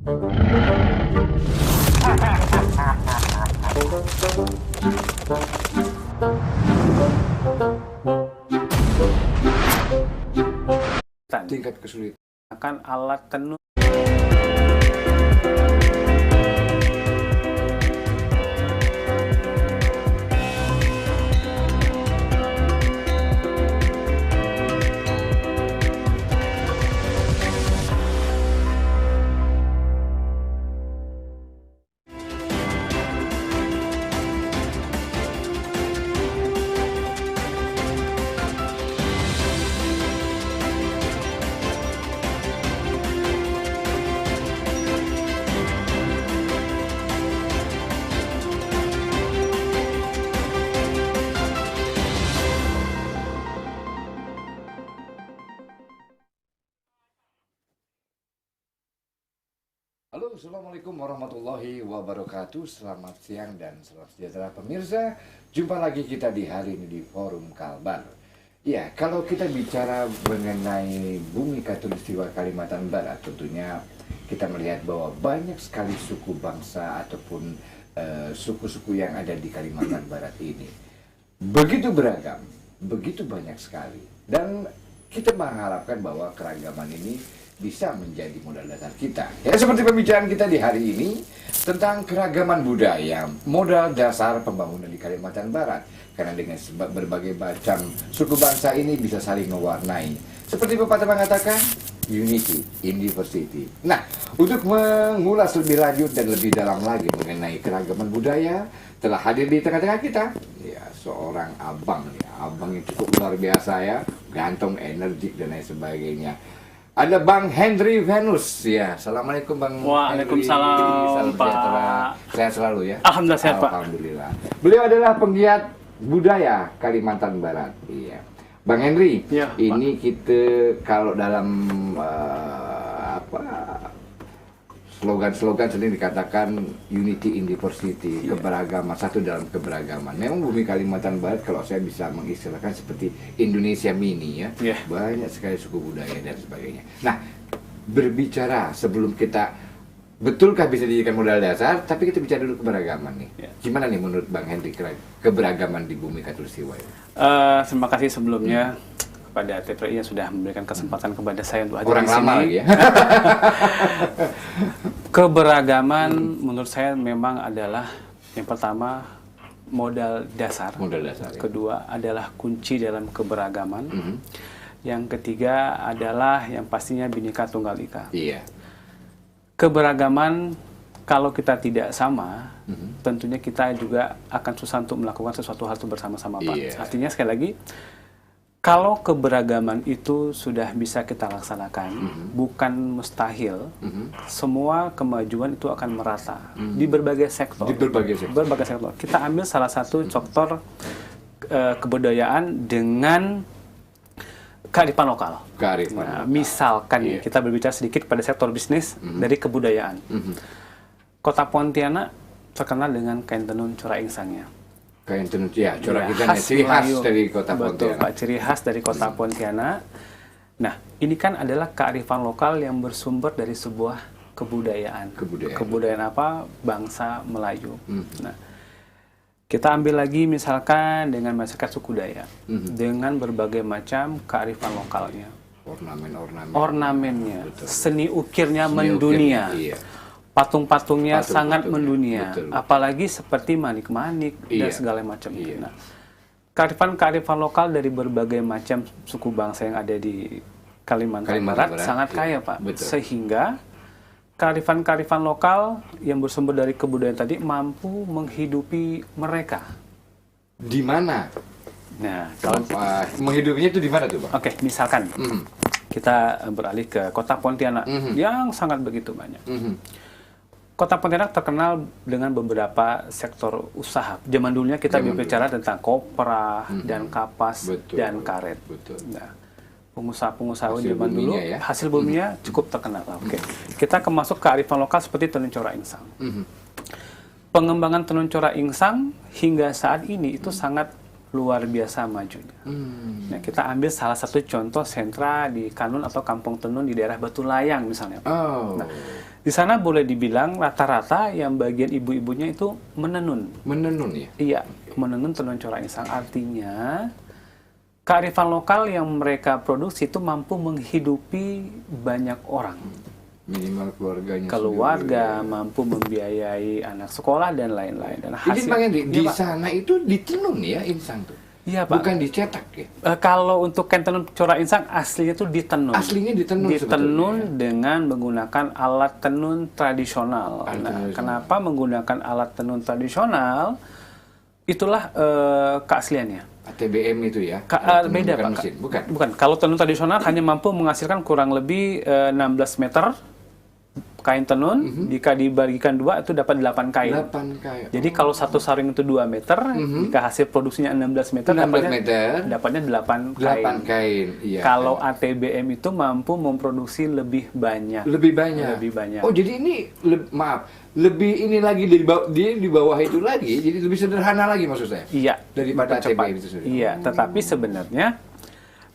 Tingkat kesulitan. Akan alat tenun. Halo, Assalamualaikum warahmatullahi wabarakatuh. Selamat siang dan selamat sejahtera pemirsa. Jumpa lagi kita di hari ini di Forum Kalbar. Ya, kalau kita bicara mengenai bumi Khatulistiwa Kalimantan Barat, tentunya kita melihat bahwa banyak sekali suku bangsa ataupun suku-suku yang ada di Kalimantan Barat ini. Begitu beragam, begitu banyak sekali. Dan kita mengharapkan bahwa keragaman ini bisa menjadi modal dasar kita. Ya, seperti pembicaraan kita di hari ini tentang keragaman budaya, modal dasar pembangunan di Kalimantan Barat. Karena dengan berbagai macam suku bangsa ini bisa saling mewarnai. Seperti pepatah mengatakan, unity in diversity. Nah, untuk mengulas lebih lanjut dan lebih dalam lagi mengenai keragaman budaya, telah hadir di tengah-tengah kita, ya, seorang abang, ya, abang yang cukup luar biasa ya, ganteng, energik dan lain sebagainya. Ada Bang Henry Venus, ya. Assalamualaikum Bang. Waalaikumsalam, Salam Pak. sejahtera. Sehat selalu ya. Alhamdulillah sehat, Pak. Alhamdulillah. Beliau adalah penggiat budaya Kalimantan Barat. Iya. Bang Henry, Ya, ini Pak. kita kalau dalam slogan-slogan sering dikatakan unity in diversity, keberagaman, satu dalam keberagaman. Memang bumi Kalimantan Barat kalau saya bisa mengistilahkan seperti Indonesia mini ya. Yeah. Banyak sekali suku budaya dan sebagainya. Nah, berbicara sebelum kita betulkah bisa dijadikan modal dasar, tapi kita bicara dulu keberagaman nih. Yeah. Gimana nih menurut Bang Henry keberagaman di bumi Khatulistiwa ini? Terima kasih sebelumnya kepada TPRI yang sudah memberikan kesempatan kepada saya untuk hadir Orang di sini. lama lagi ya. Keberagaman menurut saya memang adalah yang pertama modal dasar. Modal dasar. Ya. Kedua adalah kunci dalam keberagaman. Yang ketiga adalah yang pastinya Bhinneka Tunggal Ika. Iya. Keberagaman kalau kita tidak sama, tentunya kita juga akan susah untuk melakukan sesuatu hal itu bersama-sama, Pak. Iya. Artinya sekali lagi, kalau keberagaman itu sudah bisa kita laksanakan, bukan mustahil, semua kemajuan itu akan merata di berbagai sektor. Di berbagai sektor. Berbagai sektor. Kita ambil salah satu sektor kebudayaan dengan kearifan lokal. Kearifan Nah, lokal. misalkan Iya. ya, kita berbicara sedikit pada sektor bisnis dari kebudayaan. Kota Pontianak terkenal dengan kain tenun Cora Ingsangnya. Kain tenun ya, corak Ya, kita nih, ciri khas Melayu. dari kota Betul, Pontianak. Pak, ciri khas dari kota Pontianak. Nah, ini kan adalah kearifan lokal yang bersumber dari sebuah kebudayaan. Kebudayaan. Kebudayaan apa? Bangsa Melayu. Nah, kita ambil lagi misalkan dengan masyarakat suku Dayak, dengan berbagai macam kearifan lokalnya. Ornamen-ornamen. Ornamennya, Betul. seni ukirnya Seni mendunia. ukirnya, iya. Patung-patungnya Patung-patungnya, sangat mendunia, betul. apalagi seperti manik-manik dan Iya. segala macam. Iya. Nah, kearifan-kearifan lokal dari berbagai macam suku bangsa yang ada di Kalimantan Barat sangat iya. kaya, Pak. Betul. Sehingga kearifan-kearifan lokal yang bersumber dari kebudayaan tadi mampu menghidupi mereka. Di mana? Nah, kalau Menghidupinya itu di mana tuh, Bang? oke, misalkan kita beralih ke kota Pontianak yang sangat begitu banyak. Kota Pontianak terkenal dengan beberapa sektor usaha. Zaman dulunya kita berbicara tentang kopra dan kapas Betul. dan karet. Betul. Nah, pengusaha-pengusaha Hasil zaman dulu buminya ya. hasil buminya cukup terkenal. Oke, kita masuk ke kearifan lokal seperti tenun Cora Ingsang. Pengembangan tenun Cora Ingsang hingga saat ini itu sangat luar biasa majunya. Nah, kita ambil salah satu contoh sentra di Kanun atau Kampung Tenun di daerah Batu Layang misalnya. Oh. Nah, Di sana boleh dibilang rata-rata yang bagian ibu-ibunya itu menenun. Menenun ya? Iya, menenun tenun corak insang. Artinya kearifan lokal yang mereka produksi itu mampu menghidupi banyak orang. Minimal keluarganya Keluarga, sendiri. mampu membiayai anak sekolah dan lain-lain. Dan Jadi Pak Hendri, di Pak. sana itu ditenun ya insang tuh? Iya, Pak. Bukan dicetak ya? Kalau untuk kain tenun corak insang aslinya itu ditenun. Aslinya ditenun Ditenun sebetulnya. dengan menggunakan alat tenun tradisional. Alat Nah, tenun kenapa menggunakan alat tenun tradisional? Itulah keasliannya. ATBM itu ya? Beda, bukan Pak. mesin, bukan? Bukan. Kalau tenun tradisional hanya mampu menghasilkan kurang lebih 16 meter kain tenun. Jika dibagikan 2 itu dapat 8 kain. 8 kain. Jadi kalau satu saring itu 2 meter, jika hasil produksinya 16 meter, 16 meter. dapatnya 8 kain. 8 kain. Iya. Kalau ATBM itu mampu memproduksi lebih banyak. Lebih banyak. Lebih banyak. Oh, jadi ini lebih ini lagi di bawah itu lagi, jadi lebih sederhana lagi maksud saya. Iya. Daripada lebih cepat. ATBM itu sendiri. Iya, tetapi sebenarnya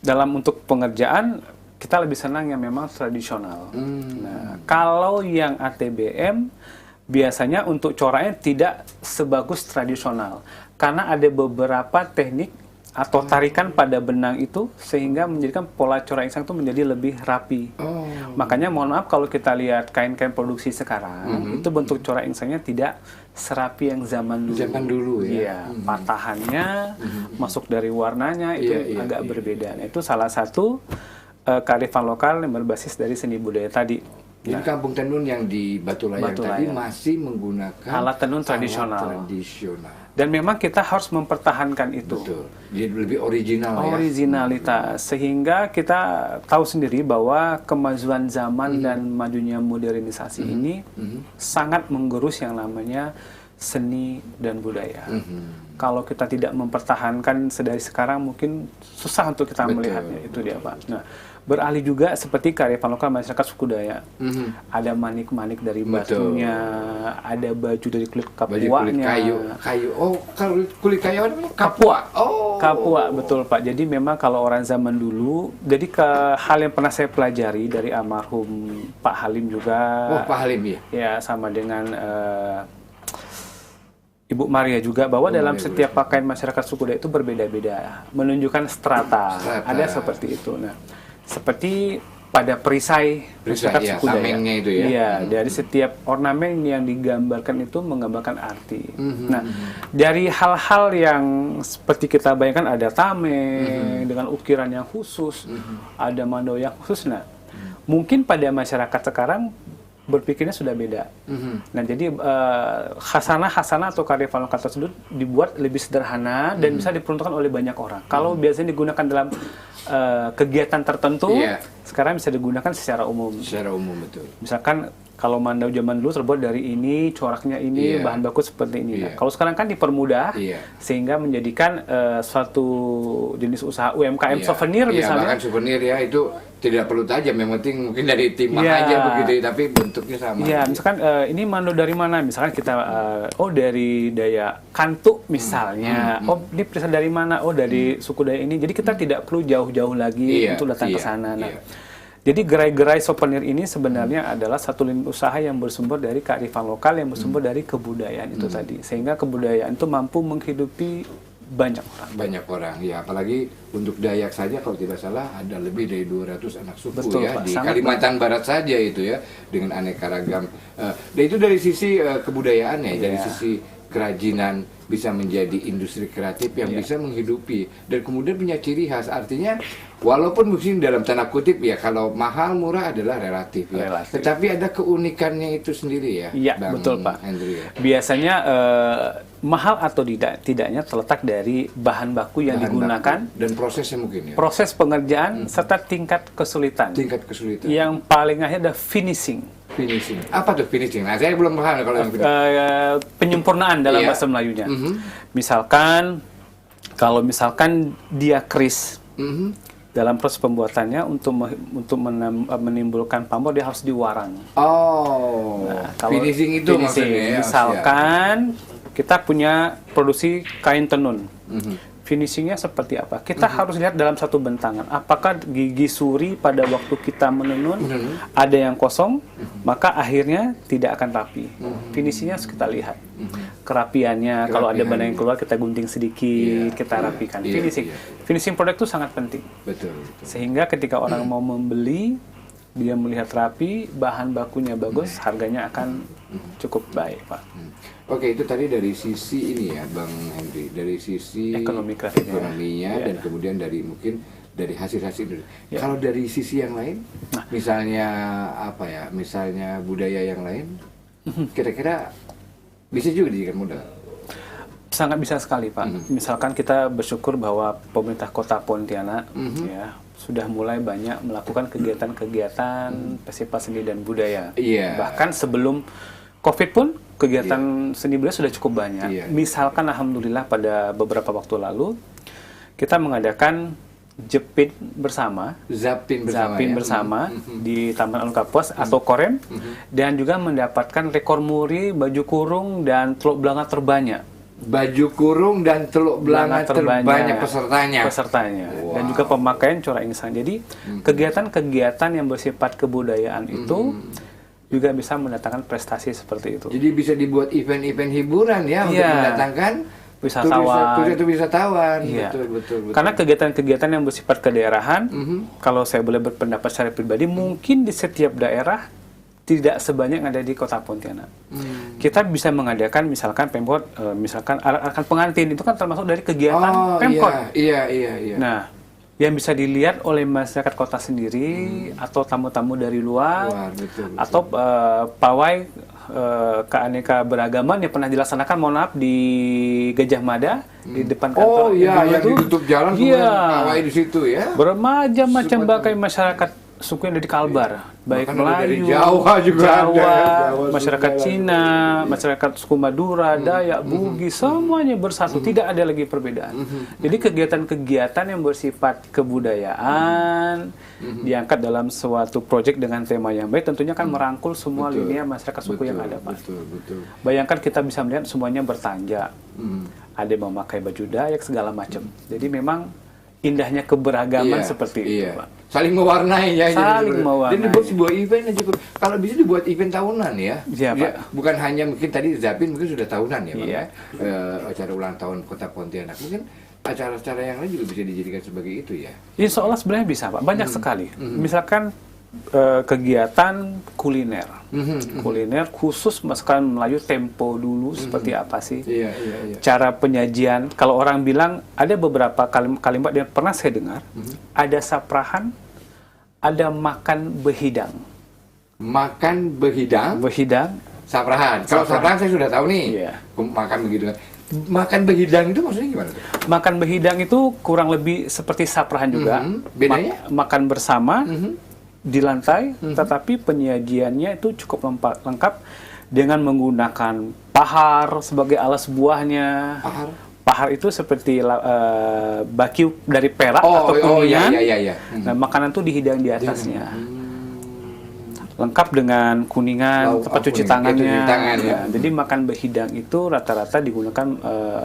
dalam untuk pengerjaan kita lebih senang yang memang tradisional. Nah, kalau yang ATBM biasanya untuk coraknya tidak sebagus tradisional karena ada beberapa teknik atau tarikan pada benang itu sehingga menjadikan pola corak insang itu menjadi lebih rapi. Oh. Makanya mohon maaf kalau kita lihat kain-kain produksi sekarang itu bentuk corak insangnya tidak serapi yang zaman dulu. Zaman dulu ya. Iya, patahannya masuk dari warnanya itu agak berbeda. Nah, itu salah satu kearifan lokal yang berbasis dari seni budaya tadi. Jadi kampung tenun yang di Batu Layang tadi masih menggunakan alat tenun tradisional. tradisional. Dan memang kita harus mempertahankan itu. Betul. Jadi lebih original ya. Originalitas. Sehingga kita tahu sendiri bahwa kemajuan zaman dan majunya modernisasi ini sangat menggerus yang namanya seni dan budaya. Kalau kita tidak mempertahankan sedari sekarang mungkin susah untuk kita melihatnya. Itu dia, Pak. Nah, beralih juga seperti kearifan lokal masyarakat suku Dayak. Ada manik-manik dari batunya, ada baju dari kulit kapuanya. Kulit kayu. Oh, kalau kulit kayu apa? Kapua. Oh. Kapua, betul Pak. Jadi memang kalau orang zaman dulu, jadi hal yang pernah saya pelajari dari almarhum Pak Halim juga. Oh, Pak Halim ya. Ya, sama dengan Ibu Maria juga, bahwa dalam setiap pakaian masyarakat suku Dayak itu berbeda-beda, menunjukkan strata. Ada seperti itu. Nah, seperti pada perisai masyarakat ya, suku Dayak. tamengnya itu ya. Iya, dari setiap ornamen yang digambarkan itu menggambarkan arti. Nah, dari hal-hal yang seperti kita bayangkan ada tameng dengan ukiran yang khusus, ada mandau yang khusus. Nah, mungkin pada masyarakat sekarang berpikirnya sudah beda. Nah, jadi khasanah atau kearifan lokal tersebut dibuat lebih sederhana dan bisa diperuntukkan oleh banyak orang. Kalau biasanya digunakan dalam kegiatan tertentu, sekarang bisa digunakan secara umum. Secara umum, betul. Misalkan kalau mandau zaman dulu terbuat dari ini, coraknya ini, bahan baku seperti ini. Nah, kalau sekarang kan dipermudah, sehingga menjadikan suatu jenis usaha UMKM souvenir misalnya. Bahkan souvenir ya, itu tidak perlu tajam, yang penting mungkin dari timah aja begitu, tapi bentuknya sama. Iya, misalkan ini mandau dari mana? Misalkan kita, dari Dayak Kantuk misalnya. Oh, ini perasaan dari mana? Oh, dari suku Dayak ini. Jadi kita tidak perlu jauh-jauh lagi untuk datang ke sana. Nah, jadi gerai-gerai souvenir ini sebenarnya adalah satu lini usaha yang bersumber dari kearifan lokal, yang bersumber dari kebudayaan itu tadi. Sehingga kebudayaan itu mampu menghidupi banyak orang. Banyak orang, ya. Apalagi untuk Dayak saja kalau tidak salah ada lebih dari 200 anak suku. Betul, ya. Pak. Di Sangat Kalimantan Barat saja itu ya, dengan aneka ragam. Dan itu dari sisi kebudayaannya, dari sisi kerajinan bisa menjadi industri kreatif yang bisa menghidupi dan kemudian punya ciri khas. Artinya walaupun mungkin dalam tanda kutip ya, kalau mahal murah adalah relatif ya, tetapi ada keunikannya itu sendiri ya. Iya, betul Pak. Hendri, ya. Biasanya mahal atau tidaknya terletak dari bahan baku yang digunakan dan prosesnya mungkin ya. Proses pengerjaan serta tingkat kesulitan. Tingkat kesulitan. Yang paling akhir ada finishing. Finishing. Apa tuh finishing? Nah, saya belum paham kalau yang penyempurnaan dalam bahasa Melayunya. Misalkan, kalau misalkan dia keris, dalam proses pembuatannya untuk menimbulkan pamor dia harus diwarang. Oh, nah, kalau finishing itu maksudnya. Misalkan kita punya produksi kain tenun. finishingnya seperti apa. Kita harus lihat dalam satu bentangan. Apakah gigi suri pada waktu kita menenun ada yang kosong, maka akhirnya tidak akan rapi. Finishingnya harus kita lihat. Kerapiannya, kalau ada benang yang keluar kita gunting sedikit, kita rapikan. Finishing produk itu sangat penting. Betul. Sehingga ketika orang mau membeli, dia melihat rapi, bahan bakunya bagus, harganya akan cukup baik, Pak. Oke, itu tadi dari sisi ini ya, Bang Henry, dari sisi ekonominya dan kemudian dari mungkin dari hasil-hasil itu. Kalau dari sisi yang lain, misalnya apa ya, misalnya budaya yang lain, kira-kira bisa juga dijadikan modal. Sangat bisa sekali, Pak. Misalkan kita bersyukur bahwa pemerintah Kota Pontianak ya sudah mulai banyak melakukan kegiatan-kegiatan festival seni dan budaya. Bahkan sebelum COVID pun kegiatan seni budaya sudah cukup banyak. Misalkan alhamdulillah pada beberapa waktu lalu kita mengadakan Jepit bersama, Zapin bersama di Taman Alun Kapuas atau Korem, dan juga mendapatkan rekor muri baju kurung dan teluk belanga terbanyak. Baju kurung dan teluk belanga terbanyak pesertanya. Dan juga pemakaian corak insang. Jadi kegiatan-kegiatan yang bersifat kebudayaan itu juga bisa mendatangkan prestasi seperti itu. Jadi bisa dibuat event-event hiburan ya untuk mendatangkan wisatawan. Betul. Karena kegiatan-kegiatan yang bersifat kedaerahan, kalau saya boleh berpendapat secara pribadi, mungkin di setiap daerah tidak sebanyak yang ada di Kota Pontianak. Kita bisa mengadakan misalkan Pemkot, misalkan alat pengantin itu kan termasuk dari kegiatan Pemkot. Iya. Nah, yang bisa dilihat oleh masyarakat kota sendiri atau tamu-tamu dari luar, atau pawai keanekaragaman yang pernah dilaksanakan, mohon maaf, di Gajah Mada di depan kantor. Yang ditutup jalan pawai di situ ya. Bermacam-macam bagai masyarakat suku yang dari Kalbar, baik Melayu, Jawa juga masyarakat Cina, masyarakat suku Madura, Dayak, Bugis, semuanya bersatu, tidak ada lagi perbedaan. Jadi kegiatan-kegiatan yang bersifat kebudayaan diangkat dalam suatu proyek dengan tema yang baik, tentunya kan merangkul semua lini masyarakat suku yang ada, Pak. Bayangkan kita bisa melihat semuanya bertanja, ada yang memakai baju Dayak segala macam. Jadi memang indahnya keberagaman seperti itu, Pak. Saling mewarnai ya. Saling mewarnai. Dan dibuat sebuah event aja cukup. Kalau bisa dibuat event tahunan ya. Pak. Bukan hanya mungkin tadi Zapin mungkin sudah tahunan ya, Pak. Acara ulang tahun Kota Pontianak. Mungkin acara-acara yang lain juga bisa dijadikan sebagai itu ya. Insya Allah sebenarnya bisa, Pak. Banyak sekali. Misalkan kegiatan kuliner. Kuliner khusus masakan Melayu tempo dulu seperti apa sih? Cara penyajian. Kalau orang bilang ada beberapa kalimat yang pernah saya dengar, ada saprahan, ada makan behidang. Makan behidang? Saprahan. Kalau saprahan saya sudah tahu nih. Makan begitu. Makan behidang itu maksudnya gimana? Makan behidang itu kurang lebih seperti saprahan juga. Bedanya? Makan bersama. Di lantai, tetapi penyajiannya itu cukup lengkap dengan menggunakan pahar sebagai alas buahnya. Pahar itu seperti baki dari perak atau kuningan. Nah, makanan itu dihidang di atasnya. Lengkap dengan kuningan, tempat cuci tangannya. Jadi makan behidang itu rata-rata digunakan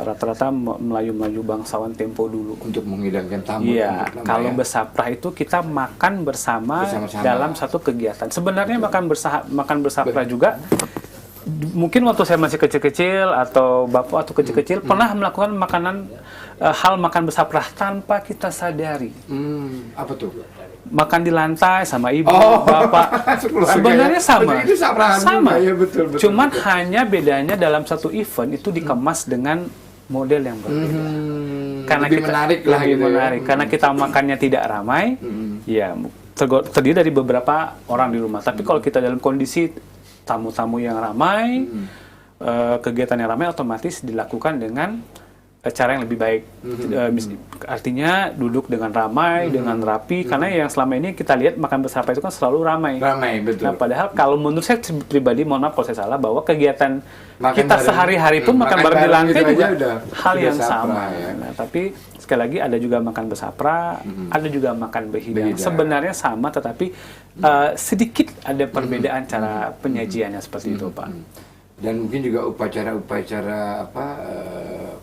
rata-rata Melayu-Melayu bangsawan tempo dulu. Untuk menghidangkan tamu. Iya, kalau bersaprah itu kita makan bersama dalam satu kegiatan. Sebenarnya makan bersaprah juga. Mungkin waktu saya masih kecil-kecil atau bapak atau kecil-kecil pernah melakukan hal makan bersaprah tanpa kita sadari. Apa tuh? Makan di lantai sama ibu, bapak. Sebenarnya sama. Ya, betul. Cuman hanya bedanya dalam satu event itu dikemas dengan model yang berbeda. Karena lebih menarik. Karena kita makannya tidak ramai, ya terdiri dari beberapa orang di rumah. Tapi kalau kita dalam kondisi tamu-tamu yang ramai, kegiatan yang ramai otomatis dilakukan dengan cara yang lebih baik. Artinya duduk dengan ramai, dengan rapi, karena yang selama ini kita lihat makan bersama itu kan selalu ramai. Betul. Nah, padahal kalau menurut saya pribadi, mohon maaf kalau saya salah, bahwa kegiatan kita sehari-hari pun makan bareng di lantai juga hal yang sama. Ya. Nah, tapi sekali lagi ada juga makan bersapra, ada juga makan behidang. Sebenarnya sama, tetapi sedikit ada perbedaan cara penyajiannya seperti itu, Pak. Dan mungkin juga upacara-upacara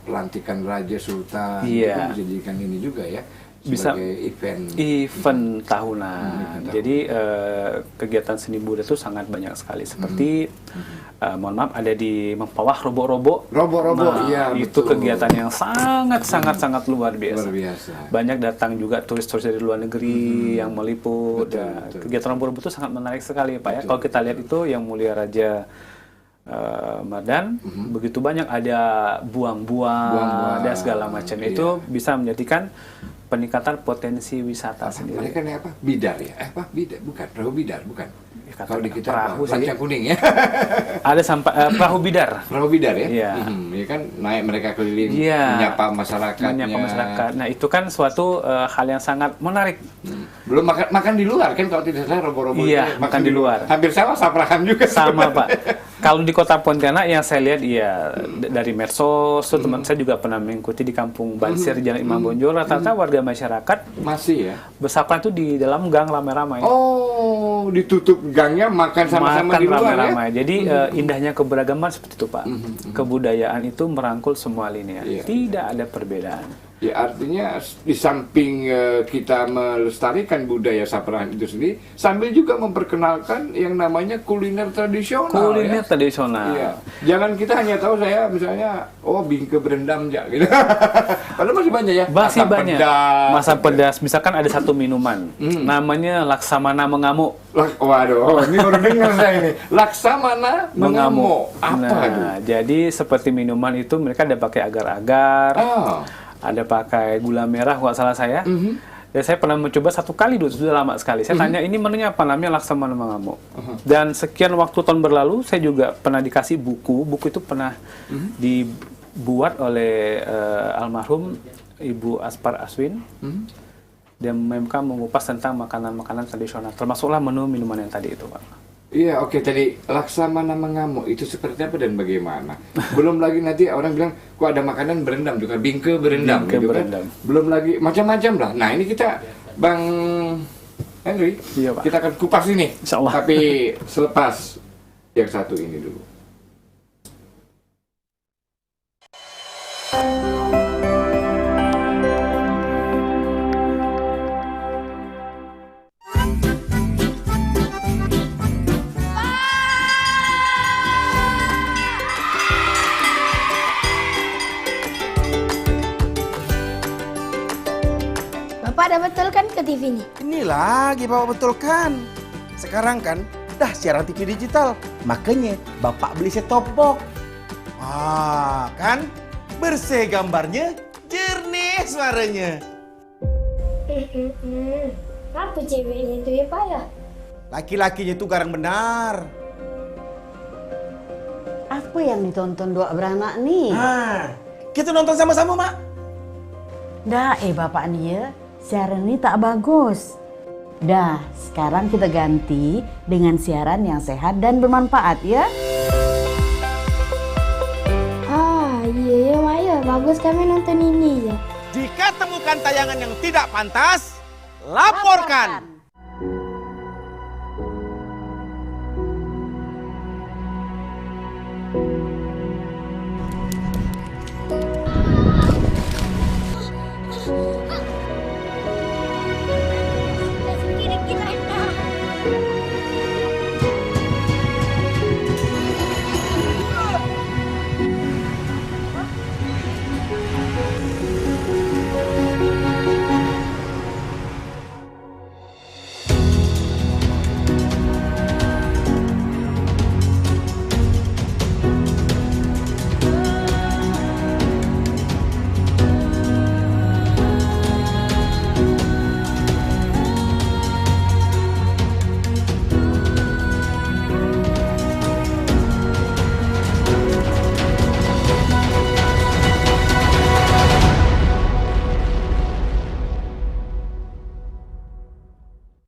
pelantikan Raja Sultan, Iya. itu bisa dijadikan ini juga ya, Bisa sebagai event tahunan. event Jadi kegiatan seni budaya itu sangat banyak sekali. Seperti mohon maaf ada di Mempawah Robo-Robo. Robo-robo, iya itu betul. kegiatan yang sangat luar biasa. Luar biasa. Banyak datang juga turis-turis dari luar negeri yang meliput. Betul, Ya, betul. kegiatan Robo-Robo itu sangat menarik sekali, Pak ya. Kalau kita lihat itu yang Mulia Raja Mardan, begitu banyak ada buang-buang dan segala macam. Iya. Itu bisa menjadikan peningkatan potensi wisata sendiri. Mereka ini apa? Bidar ya? Apa? Bidar? Bukan. Perahu bidar, bukan. Kata Kalau di kita perahu apa? sih. Ranca kuning ya. Ada sampai perahu bidar. Perahu bidar ya? Iya. Ya kan naik mereka keliling Iya. menyapa masyarakatnya. Menyapa masyarakat. Nah, itu kan suatu hal yang sangat menarik. Belum makan di luar kan kalau tidak salah robo-robo Iya, itu makan di luar. Hampir sama Saprahan juga. Sama, Pak. Kalau di Kota Pontianak yang saya lihat ya dari medsos, tuh teman saya juga pernah mengikuti di Kampung Bansir Jalan Imam Bonjol, rata-rata warga masyarakat Masih ya. bersapra itu di dalam gang ramai-ramai. Oh, ditutup gangnya makan sama-sama Makan di luar ramai-ramai. ya. Jadi indahnya keberagaman seperti itu, Pak. Kebudayaan itu merangkul semua lini. Iya. Tidak ada perbedaan. Ya artinya di samping kita melestarikan budaya Saprahan itu sendiri, sambil juga memperkenalkan yang namanya kuliner tradisional. Kuliner ya. tradisional. Iya. Jangan kita hanya tahu saya misalnya, oh bingke berendam ya gitu. Padahal masih banyak ya. Masih Asam banyak. pedas. Masa pedas. Misalkan ada satu minuman, namanya Laksamana Mengamuk. Waduh, ini baru dengar saya ini. Laksamana mengamuk. Apa itu? Nah, jadi seperti minuman itu mereka ada pakai agar-agar, Oh. ada pakai gula merah kalau salah saya. Dan saya pernah mencoba satu kali dulu, sudah lama sekali. Saya tanya ini menunya apa, namanya Laksamana Mengamuk. Dan sekian waktu tahun berlalu saya juga pernah dikasih buku. Buku itu pernah dibuat oleh almarhum Ibu Aspar Aswin. Dan mereka mengupas tentang makanan-makanan tradisional, termasuklah menu minuman yang tadi itu, Pak. Iya, oke, tadi Laksamana Mengamuk itu seperti apa dan bagaimana? Belum lagi nanti orang bilang, kok ada makanan berendam juga, bingke berendam, Bingke gitu berendam. kan? Belum lagi macam-macam lah. Nah, ini kita Bang Henry, Iya, Pak. kita akan kupas ini. Insya Allah. Tapi selepas yang satu ini dulu. Bapak ada betul kan ke TV ini? Ini lagi Bapak betulkan. Sekarang kan dah siaran TV digital. Makanya Bapak beli set-top box. Ah, kan? Bersih gambarnya, jernih suaranya. Apa ceweknya itu ya Pak ya? Laki-lakinya itu garang benar. Apa yang ditonton dua beranak nih? Nah, kita nonton sama-sama, Mak. Dah, bapak dia, siaran ini tak bagus. Dah, sekarang kita ganti dengan siaran yang sehat dan bermanfaat ya. Ah iya ya Mak ya, bagus kami nonton ini ya. Jika temukan tayangan yang tidak pantas, laporkan.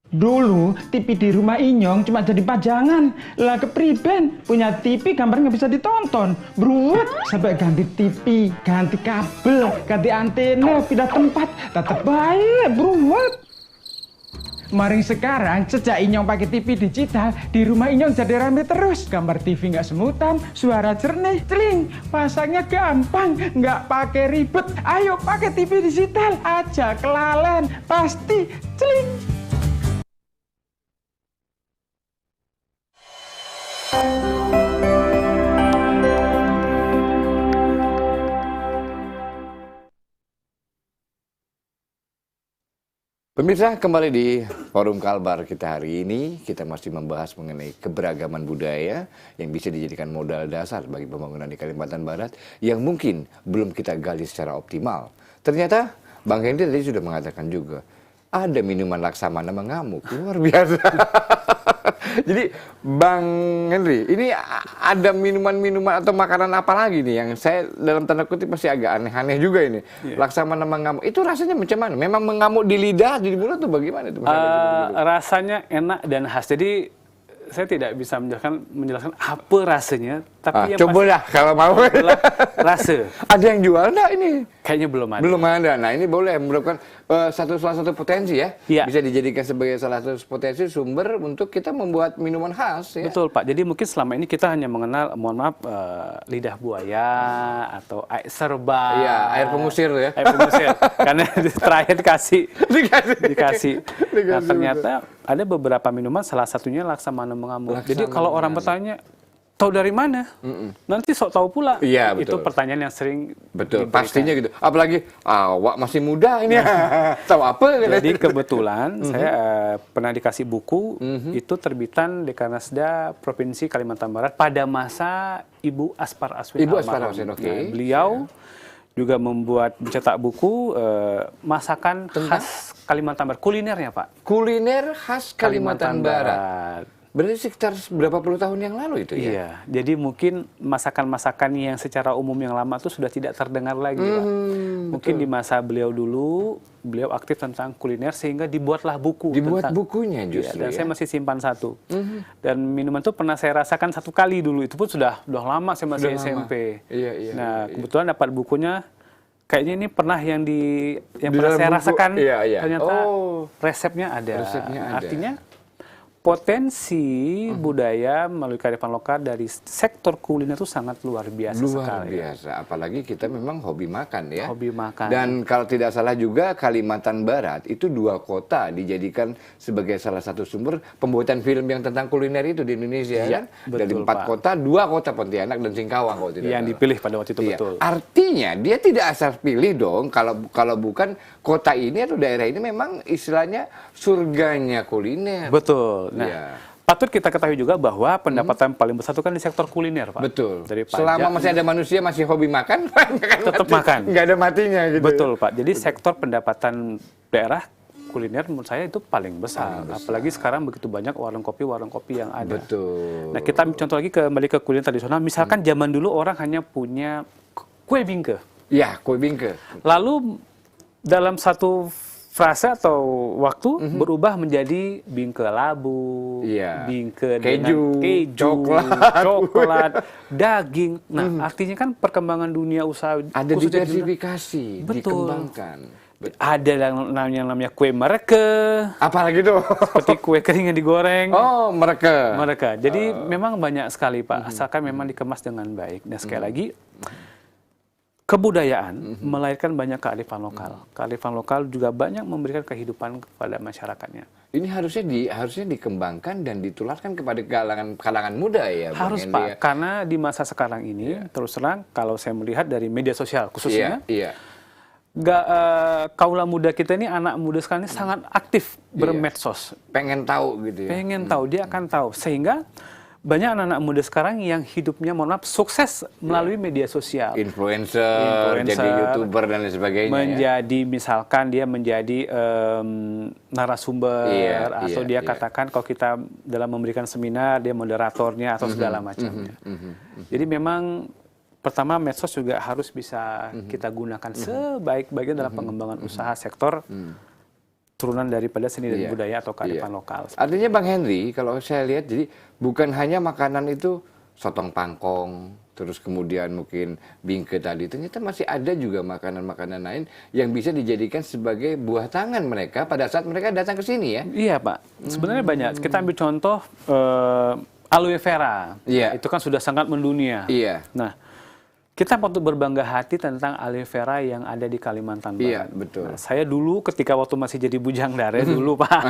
Dulu TV di rumah Inyong cuma jadi pajangan. Lah kepriben punya TV gambar nggak bisa ditonton. Beruat sampai ganti TV, ganti kabel, ganti antena, pindah tempat. Tetap baik, beruat. Maring sekarang sejak Inyong pakai TV digital, di rumah Inyong jadi rame terus. Gambar TV nggak semutan, suara jernih, celing. Pasangnya gampang, nggak pakai ribet. Ayo pakai TV digital aja kelalen, pasti celing. Pemirsa, kembali di Forum Kalbar kita hari ini, kita masih membahas mengenai keberagaman budaya yang bisa dijadikan modal dasar bagi pembangunan di Kalimantan Barat yang mungkin belum kita gali secara optimal. Ternyata Bang Henry tadi sudah mengatakan juga, ada minuman Laksamana mengamuk, luar biasa. Jadi Bang Henry, ini ada minuman-minuman atau makanan apa lagi nih yang saya dalam tanda kutip masih agak aneh-aneh juga ini. Laksamana mengamuk, itu rasanya macam mana? Memang mengamuk di lidah, di mulut tuh bagaimana itu? Rasanya enak dan khas. Jadi saya tidak bisa menjelaskan apa rasanya, tapi yang coba dah kalau mau. Rasa. Ada yang jual enggak ini? Kayaknya belum ada. Belum ada. Nah, ini boleh merupakan salah satu potensi ya. Iya. Bisa dijadikan sebagai salah satu potensi sumber untuk kita membuat minuman khas ya. Betul, Pak. Jadi mungkin selama ini kita hanya mengenal, mohon maaf, lidah buaya atau air serba. Iya, air pengusir ya. Air pengusir. Karena terakhir dikasih. Nah, ternyata ada beberapa minuman, salah satunya Laksamana mengamuk. Jadi kalau orang bertanya, tahu dari mana? Nanti sok tahu pula. Iya, itu betul. pertanyaan yang sering Betul, diberikan. pastinya gitu. Apalagi awak masih muda ini. Tahu apa? Jadi kebetulan saya pernah dikasih buku, itu terbitan Dekanasda Provinsi Kalimantan Barat pada masa Ibu Aspar Aswin. Ibu Aspar almarhum. Aswin, oke. Nah, beliau juga mencetak buku masakan khas Kalimantan Barat, kulinernya Pak. Kuliner khas Kalimantan Barat. Berarti sekitar berapa puluh tahun yang lalu itu ya? Iya, jadi mungkin masakan-masakan yang secara umum yang lama itu sudah tidak terdengar lagi, Pak. Mungkin di masa beliau dulu, beliau aktif tentang kuliner sehingga dibuatlah buku. Dibuat bukunya justru dan ya? saya masih simpan satu. Dan minuman itu pernah saya rasakan satu kali dulu, itu pun sudah lama, saya masih SMP. Iya, nah, kebetulan dapat bukunya, kayaknya ini pernah yang pernah dalam saya buku, rasakan, iya. ternyata resepnya ada. Resepnya ada. Artinya potensi budaya melalui kearifan lokal dari sektor kuliner itu sangat luar biasa sekali. Luar biasa, apalagi kita memang hobi makan ya. Hobi makan. Dan kalau tidak salah juga Kalimantan Barat itu 2 kota dijadikan sebagai salah satu sumber pembuatan film yang tentang kuliner itu di Indonesia Iya, kan. betul, Dari 4 Pak. kota, 2 kota Pontianak dan Singkawang kalau tidak Yang salah. dipilih pada waktu itu, Iya. betul. Artinya dia tidak asal pilih dong kalau bukan kota ini atau daerah ini memang istilahnya surganya kuliner. Betul. Nah, Iya. patut kita ketahui juga bahwa pendapatan paling besar itu kan di sektor kuliner, Pak. Betul. Dari Selama pajak, masih ada manusia masih hobi makan, tetap makan. Nggak ada matinya gitu. Betul, Pak. Jadi sektor pendapatan daerah kuliner menurut saya itu paling besar. Apalagi sekarang begitu banyak warung kopi yang ada. Betul. Nah, kita contoh lagi kembali ke kuliner tradisional. Misalkan zaman dulu orang hanya punya kue bingke. Ya, kue bingke. Lalu dalam satu frase atau waktu berubah menjadi bingke labu, Iya. bingke Keju, dengan keju, coklat, daging. Nah, artinya kan perkembangan dunia usaha Ada khususnya di- diversifikasi, Betul. dikembangkan. ada yang namanya kue mereke, Apalagi tuh? seperti kue kering yang digoreng. Oh, mereka. Jadi memang banyak sekali, Pak, asalkan memang dikemas dengan baik. Dan sekali lagi, kebudayaan melahirkan banyak kearifan lokal. Kearifan lokal juga banyak memberikan kehidupan kepada masyarakatnya. Ini harusnya dikembangkan dan ditularkan kepada kalangan muda ya, Bang Harus, Hendy, Pak, ya? karena di masa sekarang ini, terus terang, kalau saya melihat dari media sosial khususnya, Iya. kaula muda kita ini, anak muda sekarang ini sangat aktif bermedsos. Pengen tahu gitu ya. Pengen tahu, dia akan tahu. Sehingga banyak anak-anak muda sekarang yang hidupnya, mohon maaf, sukses melalui media sosial. Influencer, jadi YouTuber dan lain sebagainya ya. Menjadi, misalkan dia menjadi narasumber, atau dia katakan kalau kita dalam memberikan seminar, dia moderatornya atau segala macamnya. Jadi memang pertama, medsos juga harus bisa kita gunakan sebaik-baiknya dalam pengembangan usaha sektor turunan daripada seni dan budaya atau kearifan lokal. Artinya Bang Henry, kalau saya lihat, jadi bukan hanya makanan itu sotong pangkong, terus kemudian mungkin bingke tadi, ternyata masih ada juga makanan-makanan lain yang bisa dijadikan sebagai buah tangan mereka pada saat mereka datang ke sini ya. Iya Pak, sebenarnya banyak. Kita ambil contoh aloe vera, Iya. itu kan sudah sangat mendunia. Iya. Nah, kita patut berbangga hati tentang aloe vera yang ada di Kalimantan Barat. Iya, betul. Nah, saya dulu ketika waktu masih jadi bujang dare dulu Pak,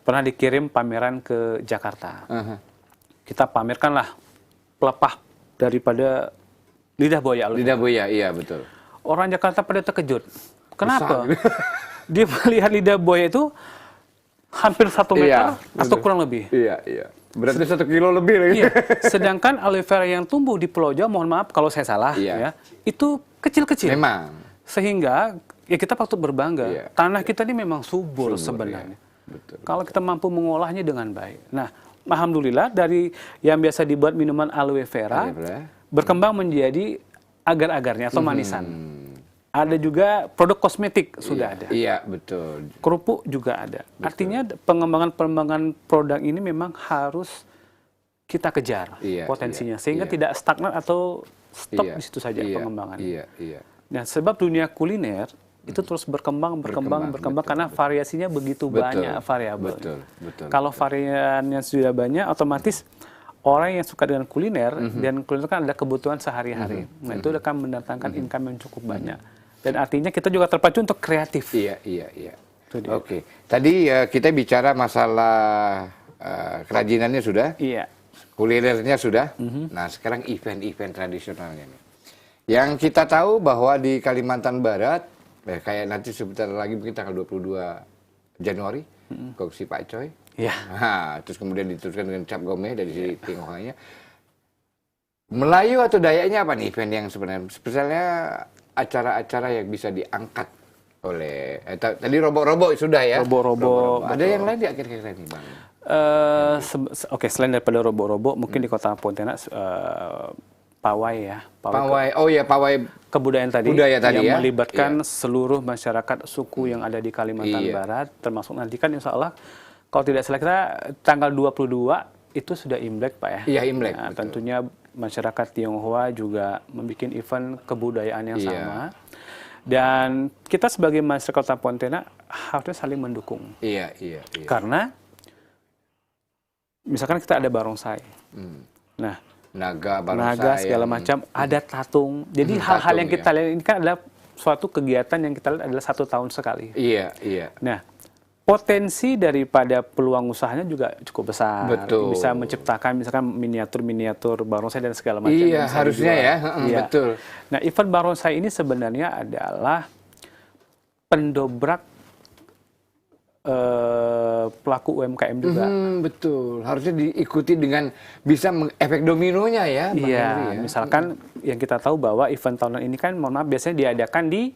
pernah dikirim pameran ke Jakarta. Kita pamerkanlah pelepah daripada lidah buaya aloe vera. Lidah buaya, iya betul. Orang Jakarta pada terkejut. Kenapa? Besar. Dia melihat lidah buaya itu hampir 1 meter Iya, atau betul. kurang lebih. Iya, iya. Berarti 1 kilo lebih lagi. Iya. Sedangkan aloe vera yang tumbuh di Pulau Jawa, mohon maaf kalau saya salah, Iya. ya, itu kecil-kecil. Memang. Sehingga ya kita patut berbangga. Iya. Tanah kita ini memang subur sebenarnya. Iya. Betul. Kalau kita mampu mengolahnya dengan baik. Nah, alhamdulillah dari yang biasa dibuat minuman aloe vera, Aloe vera. berkembang menjadi agar-agarnya atau manisan. Ada juga produk kosmetik sudah ada. Iya, betul. Kerupuk juga ada. Artinya pengembangan produk ini memang harus kita kejar Iya, potensinya. iya, Sehingga iya. tidak stagnan atau stop Iya, di situ saja iya, pengembangan. Iya, iya. Nah, sebab dunia kuliner itu terus berkembang Berkembang, karena betul. variasinya begitu banyak variabel. Betul, betul. Kalau variannya sudah banyak, otomatis orang yang suka dengan kuliner dan kuliner kan ada kebutuhan sehari-hari. Nah, itu akan mendatangkan income yang cukup banyak. Dan artinya kita juga terpacu untuk kreatif. Iya, iya, iya. Itu dia. Oke. Tadi kita bicara masalah kerajinannya sudah, Iya. kulinernya sudah. Nah, sekarang event-event tradisionalnya nih. Yang kita tahu bahwa di Kalimantan Barat, kayak nanti sebentar lagi mungkin tanggal 22 Januari, Kongsi Pak Coy. Iya. Nah, terus kemudian diteruskan dengan Cap Gome dari sini Tionghoanya. Melayu atau Dayaknya apa nih event yang sebenarnya? Misalnya acara-acara yang bisa diangkat oleh tadi robo-robo sudah ya. Robo-robo, Ada yang lain di akhir-akhir ini, Bang? Oke, selain daripada robo-robo, mungkin di Kota Pontianak pawai ya. Pawai. Oh ya, pawai Kebudayaan tadi, budaya tadi yang ya. melibatkan seluruh masyarakat suku yang ada di Kalimantan Iya. Barat, termasuk nanti kan insya Allah, kalau tidak salah kita tanggal 22 itu sudah Imlek Pak ya. Iya, Imlek, Nah, betul. tentunya masyarakat Tionghoa juga membuat event kebudayaan yang Iya. sama. Dan kita sebagai masyarakat Kota Pontianak harusnya saling mendukung. Iya, iya, iya. Karena misalkan kita ada barongsai. Nah, Naga, naga segala macam, ada tatung. Jadi hal-hal tatung, yang kita lihat ini kan adalah suatu kegiatan yang kita lihat adalah 1 tahun sekali. Iya, iya. Nah, potensi daripada peluang usahanya juga cukup besar. Betul. Bisa menciptakan misalkan miniatur-miniatur barongsai dan segala macam. Iya, yang bisa harusnya dijual. ya. Iya. Betul. Nah, event barongsai ini sebenarnya adalah pendobrak pelaku UMKM juga. Betul. Harusnya diikuti dengan bisa efek dominonya ya, Bang Iya, Henry ya. misalkan yang kita tahu bahwa event tahunan ini kan, mohon maaf, biasanya diadakan di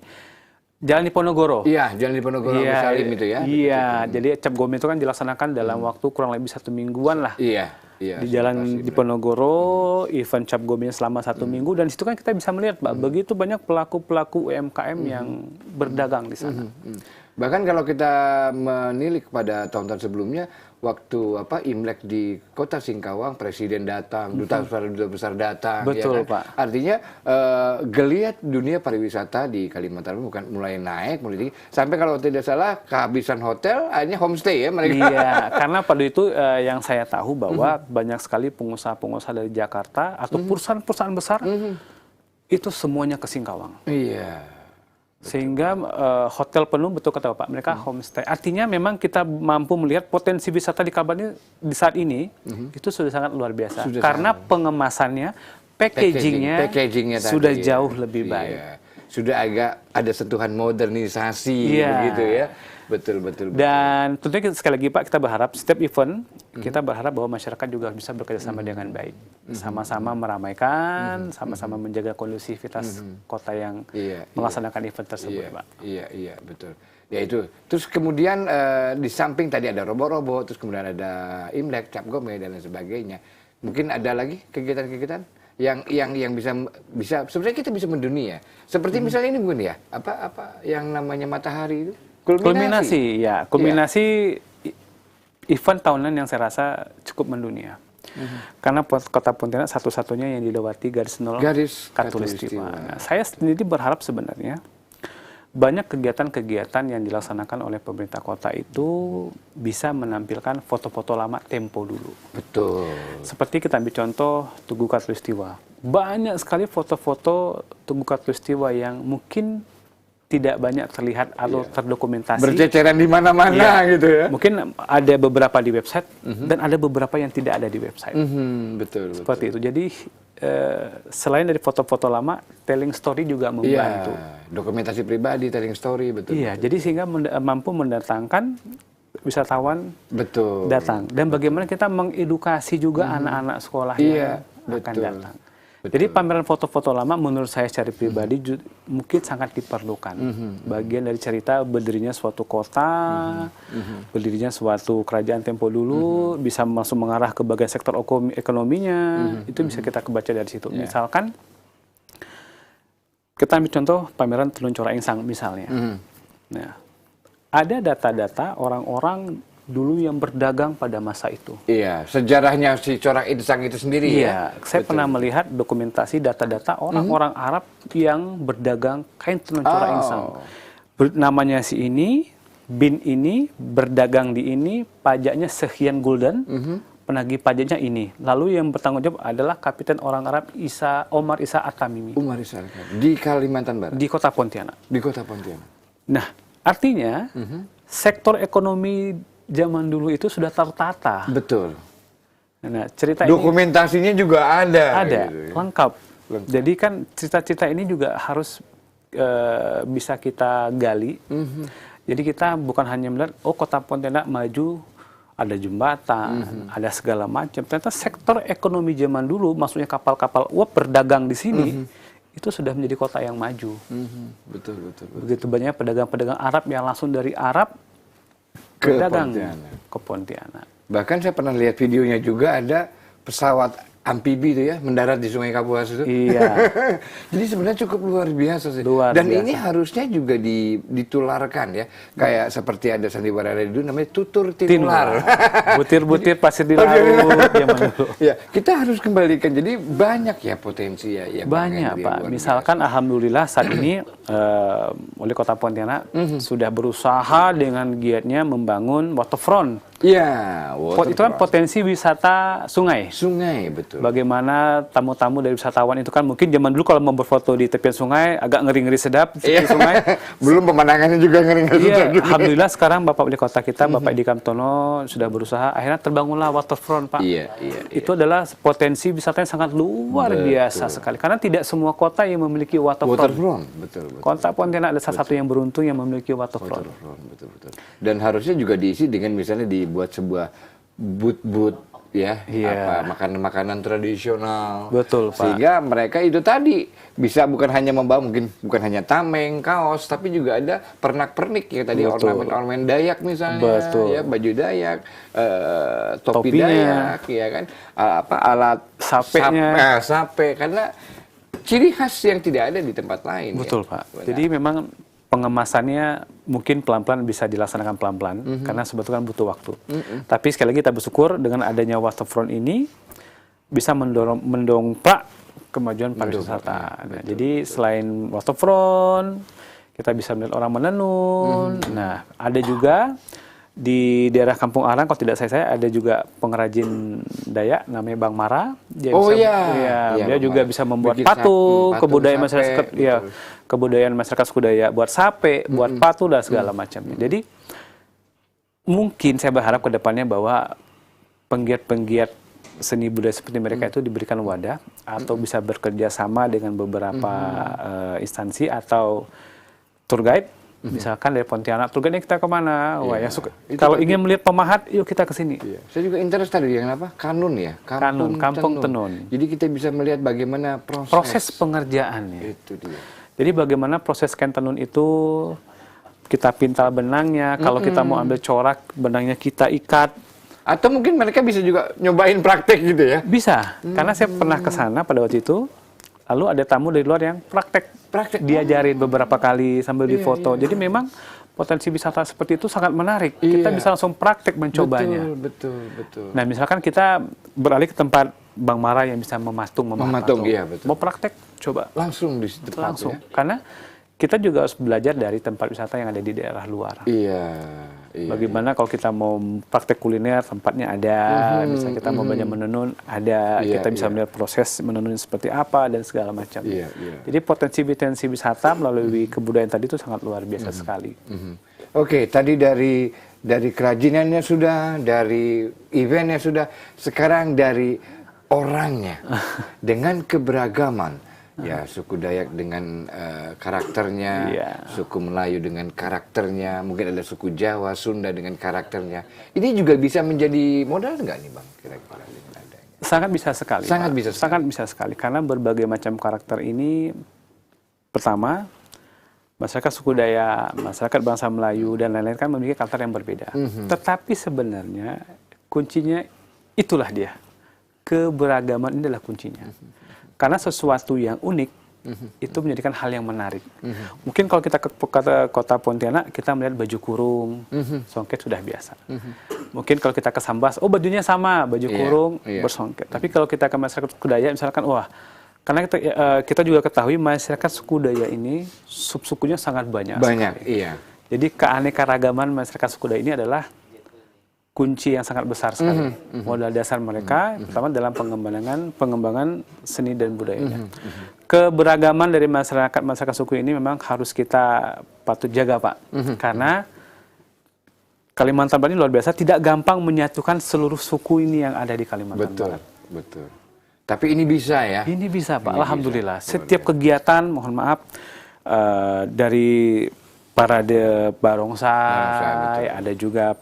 Jalan Diponegoro. Iya, Jalan Diponegoro Salim itu ya. Iya, jadi Cap Gome itu kan dilaksanakan dalam waktu kurang lebih 1 mingguan lah. Iya, iya. Di Jalan Diponegoro, event Cap Gome selama 1 minggu, dan di situ kan kita bisa melihat, Pak, begitu banyak pelaku-pelaku UMKM yang berdagang di sana. Bahkan kalau kita menilik pada tahun-tahun sebelumnya, waktu Imlek di Kota Singkawang, Presiden datang, duta besar datang. Betul, ya kan? Pak. Artinya geliat dunia pariwisata di Kalimantan bukan mulai naik, mulai tinggi. Sampai kalau tidak salah kehabisan hotel, akhirnya homestay ya mereka. Iya, karena pada itu yang saya tahu bahwa banyak sekali pengusaha-pengusaha dari Jakarta atau perusahaan-perusahaan besar itu semuanya ke Singkawang. Iya. Sehingga hotel penuh, betul kata Bapak, mereka homestay. Artinya memang kita mampu melihat potensi wisata di Kalbar ini di saat ini itu sudah sangat luar biasa. Sudah Karena pengemasannya, packagingnya tadi, sudah jauh lebih iya. baik. Sudah agak ada sentuhan modernisasi Iya. begitu ya. Betul. Dan tentunya sekali lagi Pak, kita berharap setiap event, kita berharap bahwa masyarakat juga bisa bekerjasama dengan baik. Sama-sama meramaikan, sama-sama menjaga kondusivitas kota yang melaksanakan event tersebut, Pak. Iya, betul. Ya itu. Terus kemudian di samping tadi ada robo-robo, terus kemudian ada Imlek, Cap Gome dan lain sebagainya. Mungkin ada lagi kegiatan-kegiatan yang bisa sebenarnya kita bisa mendunia. Seperti misalnya ini mungkin ya, apa yang namanya matahari itu? Kulminasi. Kulminasi event tahunan yang saya rasa cukup mendunia. Karena kota Pontianak satu-satunya yang dilewati garis nol Garis Katulistiwa. Nah, saya sendiri berharap sebenarnya banyak kegiatan-kegiatan yang dilaksanakan oleh pemerintah kota itu bisa menampilkan foto-foto lama tempo dulu. Betul. Seperti kita ambil contoh Tugu Katulistiwa. Banyak sekali foto-foto Tugu Katulistiwa yang mungkin tidak banyak terlihat atau terdokumentasi. Berceceran di mana-mana gitu ya. Mungkin ada beberapa di website dan ada beberapa yang tidak ada di website. Betul. Seperti itu. Jadi selain dari foto-foto lama, telling story juga membantu. Iya, dokumentasi pribadi, telling story, betul. Iya, jadi sehingga mampu mendatangkan wisatawan Betul. datang. Dan bagaimana kita mengedukasi juga anak-anak sekolah Iya, yang akan betul. datang. Jadi pameran foto-foto lama menurut saya secara pribadi mungkin sangat diperlukan. Bagian dari cerita berdirinya suatu kota, berdirinya suatu kerajaan tempo dulu, bisa langsung mengarah ke bagian sektor ekonominya, itu bisa kita kebaca dari situ. Misalkan, kita ambil contoh pameran Tenun Corak Insang misalnya. Nah, ada data-data orang-orang dulu yang berdagang pada masa itu. Iya, sejarahnya si Corak Insang itu sendiri ya. Iya, saya pernah melihat dokumentasi data-data orang-orang Arab yang berdagang kain tenun corak insang. Namanya si ini, bin ini, berdagang di ini, pajaknya sekian gulden, penagih pajaknya ini. Lalu yang bertanggung jawab adalah kapiten orang Arab Omar Isa At-Tamimi. Umar Isa di Kalimantan Barat. Di kota Pontianak. Di kota Pontianak. Nah, artinya sektor ekonomi zaman dulu itu sudah tertata. Betul. Nah, cerita dokumentasinya juga ada. Ada, Gitu. lengkap. Jadi kan cerita-cerita ini juga harus bisa kita gali. Jadi kita bukan hanya melihat, oh kota Pontianak maju, ada jembatan, ada segala macam. Ternyata sektor ekonomi zaman dulu, maksudnya kapal-kapal uap berdagang di sini, itu sudah menjadi kota yang maju. Betul. Begitu banyak pedagang-pedagang Arab yang langsung dari Arab berdagang ke Pontianak. Bahkan saya pernah lihat videonya juga, ada pesawat amfibi itu ya mendarat di Sungai Kapuas itu. Iya. Jadi sebenarnya cukup luar biasa sih. Luar Dan biasa. ini harusnya juga ditularkan ya. Kayak seperti ada sandiwara radio namanya tutur tinular. Butir-butir pasir di laut zaman dulu. Ya, kita harus kembalikan. Jadi banyak ya potensi ya. Banyak Pak. Misalkan alhamdulillah saat ini oleh Kota Pontianak sudah berusaha dengan giatnya membangun waterfront. Iya, Itu kan potensi wisata sungai. Sungai, betul. Bagaimana tamu-tamu dari wisatawan itu kan mungkin zaman dulu kalau mau berfoto di tepian sungai agak ngeri-ngeri sedap di sungai. Belum pemandangannya juga ngeri-ngeri sedap. Iya, alhamdulillah sekarang Bapak Wali Kota kita, Bapak Edi Kamtono sudah berusaha, akhirnya terbangunlah waterfront, Pak. Iya. Itu adalah potensi wisata yang sangat luar biasa sekali. Karena tidak semua kota yang memiliki waterfront. Betul. Kota Pontianak adalah salah satu yang beruntung yang memiliki waterfront. Betul. Dan harusnya juga diisi dengan misalnya dibuat sebuah booth ya, makanan-makanan tradisional. Betul, Pak. Sehingga mereka itu tadi bisa bukan hanya membawa, mungkin bukan hanya tameng, kaos, tapi juga ada pernak-pernik ya tadi, ornamen-ornamen Dayak misalnya, ya baju Dayak, topi Topinya. Dayak, ya kan, alat sape, karena ciri khas yang tidak ada di tempat lain. Betul, ya. Pak. Jadi memang pengemasannya mungkin pelan-pelan bisa dilaksanakan pelan-pelan karena sebetulnya butuh waktu. Tapi sekali lagi kita bersyukur dengan adanya waterfront ini bisa mendongkrak kemajuan pariwisata. Nah, jadi selain waterfront, kita bisa melihat orang menenun. Nah, ada juga di daerah Kampung Arang, kalau tidak saya ada juga pengrajin Dayak namanya Bang Mara. Dia juga bisa membuat patung, kebudayaan masyarakat, kebudayaan masyarakat suku Dayak, buat sape, buat patung dan segala macamnya. Jadi mungkin saya berharap ke depannya bahwa penggiat-penggiat seni budaya seperti mereka itu diberikan wadah atau bisa bekerja sama dengan beberapa instansi atau tour guide. Misalkan dari Pontianak, tour guide-nya kita kemana? Wah, ya kalau ingin melihat pemahat, yuk kita ke sini. Saya juga interest tadi yang apa? Kanun ya? Kampung Tenun. Jadi kita bisa melihat bagaimana proses pengerjaannya. Itu dia. Jadi bagaimana proses kain tenun itu kita pintal benangnya, kalau kita mau ambil corak, benangnya kita ikat. Atau mungkin mereka bisa juga nyobain praktek gitu ya? Bisa, karena saya pernah ke sana pada waktu itu, lalu ada tamu dari luar yang praktek diajarin beberapa kali sambil difoto. Jadi memang potensi wisata seperti itu sangat menarik. Kita Iya. bisa langsung praktek mencobanya. Betul. Nah, misalkan kita beralih ke tempat Bang Mara yang bisa mematung, Mematung, iya, betul. Mau praktek, coba Langsung di tempat langsung. ya. Karena kita juga harus belajar dari tempat wisata yang ada di daerah luar. Iya. Bagaimana kalau kita mau praktek kuliner, tempatnya ada, misalnya kita mau belajar menenun, ada, Iya, kita bisa iya. melihat proses menenun seperti apa dan segala macam. Iya. Jadi potensi wisata melalui kebudayaan tadi itu sangat luar biasa sekali. Oke, tadi dari kerajinannya sudah, dari eventnya sudah, sekarang dari orangnya dengan keberagaman. Ya, suku Dayak dengan karakternya, Iya. suku Melayu dengan karakternya, mungkin ada suku Jawa, Sunda dengan karakternya. Ini juga bisa menjadi modal nggak nih Bang, kira-kira dengan adanya? Sangat bisa sekali. Sangat Pak. bisa sekali. Sangat bisa sekali. Karena berbagai macam karakter ini, pertama, masyarakat suku Dayak, masyarakat bangsa Melayu, dan lain-lain kan memiliki karakter yang berbeda. Tetapi sebenarnya kuncinya itulah dia. Keberagaman ini adalah kuncinya. Karena sesuatu yang unik, itu menjadikan hal yang menarik. Mungkin kalau kita ke kota Pontianak, kita melihat baju kurung, songket sudah biasa. Mungkin kalau kita ke Sambas, oh bajunya sama, baju kurung, bersongket. Tapi kalau kita ke masyarakat suku Dayak, misalkan, wah, karena kita juga ketahui masyarakat suku Dayak ini, sub-sukunya sangat banyak. Banyak, sekali. iya. Jadi keanekaragaman masyarakat suku Dayak ini adalah kunci yang sangat besar sekali. Modal dasar mereka, pertama dalam pengembangan seni dan budayanya. Keberagaman dari masyarakat suku ini memang harus kita patut jaga, Pak. Karena Kalimantan Barat ini luar biasa, tidak gampang menyatukan seluruh suku ini yang ada di Kalimantan Barat. Betul. Tapi ini bisa ya? Ini bisa, Pak. Ini Alhamdulillah. bisa. Setiap kegiatan, mohon maaf, dari parade barongsai, ada juga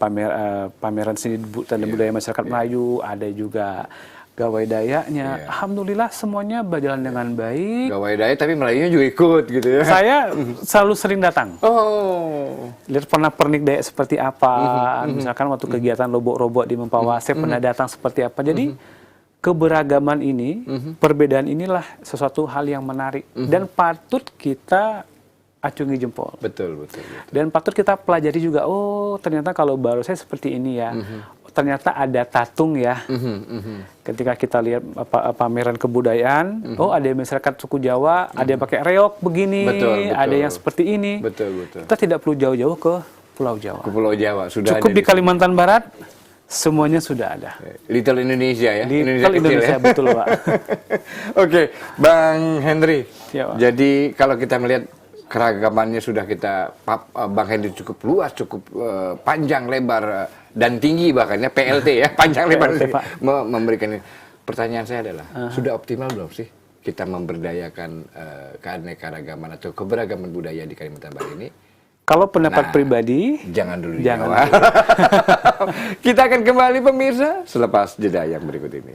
pameran seni dan budaya masyarakat Melayu, ada juga gawai Dayaknya. Alhamdulillah semuanya berjalan dengan baik. Gawai Dayak tapi Melayunya juga ikut gitu ya? Saya selalu sering datang. Oh. Lihat pernah pernik Dayak seperti apa, misalkan waktu kegiatan Lobok-Robok di Mempawah, saya pernah datang seperti apa. Jadi keberagaman ini, perbedaan inilah sesuatu hal yang menarik dan patut kita acungi jempol. Betul. Dan patut kita pelajari juga, oh ternyata kalau baru saya seperti ini ya. Ternyata ada tatung ya. Ketika kita lihat pameran kebudayaan, oh ada masyarakat suku Jawa, ada yang pakai reog begini, Betul. ada yang seperti ini. Betul. Kita tidak perlu jauh-jauh ke Pulau Jawa. Ke Pulau Jawa sudah Cukup ada di Kalimantan Barat, semuanya sudah ada. Little Indonesia ya? Little Indonesia, betul Pak. Oke, Bang Henry. Ya, Pak. Jadi kalau kita melihat keragamannya sudah Bang Henry cukup luas, cukup panjang, lebar, dan tinggi bahkan ya, PLT ya, panjang, lebar, PLT, Pak. memberikan ini. Pertanyaan saya adalah, sudah optimal belum sih kita memberdayakan keanekaragaman atau keberagaman budaya di Kalimantan Barat ini? Kalau pendapat pribadi, Jangan dulu Jangan dijawab. Kita akan kembali pemirsa selepas jeda yang berikut ini.